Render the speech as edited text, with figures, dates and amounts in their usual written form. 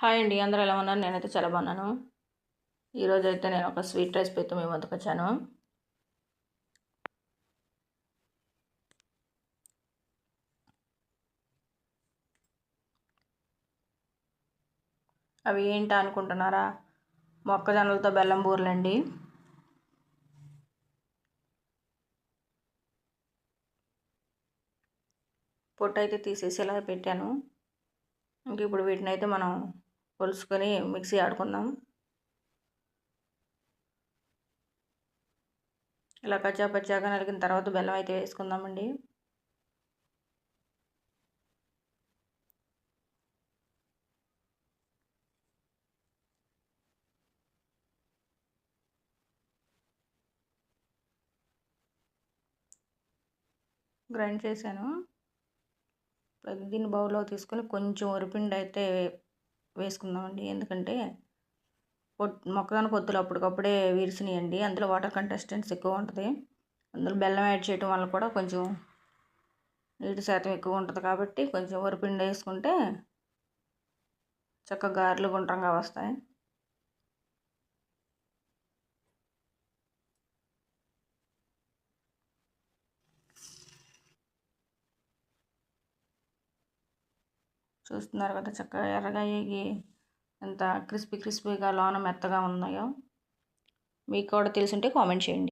Hi అండి, అందరూ ఎలా ఉన్నారు? నేనైతే చాలా బాగున్నాను. ఈరోజు అయితే నేను ఒక స్వీట్ రెసిపీతో మీ ముందుకు వచ్చాను. అవి ఏంటా అనుకుంటున్నారా? మొక్కజొన్నలతో బెల్లం బూరెలండి. పొట్టు అయితే తీసేసి ఇలా పెట్టాను. ఇంక ఇప్పుడు వీటిని అయితే మనం పులుసుకొని మిక్సీ ఆడుకుందాం. ఇలా కచ్చా పచ్చాగా నలిగిన తర్వాత బెల్లం అయితే వేసుకుందామండి. గ్రైండ్ చేశాను. దీన్ని బౌల్లో తీసుకొని కొంచెం వరిపిండి అయితే వేసుకుందామండి. ఎందుకంటే మొక్కజొన్న పొత్తులు అప్పటికప్పుడే విరిసినాయండి. అందులో వాటర్ కంటెస్టెన్స్ ఎక్కువ ఉంటుంది. అందులో బెల్లం యాడ్ చేయడం వల్ల కూడా కొంచెం నీటి శాతం ఎక్కువ ఉంటుంది కాబట్టి కొంచెం వరిపిండి వేసుకుంటే చక్కగా గారెలు గుండ్రంగా వస్తాయి. చూస్తున్నారు కదా, చక్కగా ఎర్రగా వేగి ఎంత క్రిస్పీగా లోన మెత్తగా ఉన్నాయో. మీకు కూడా తెలుసుంటే కామెంట్ చేయండి.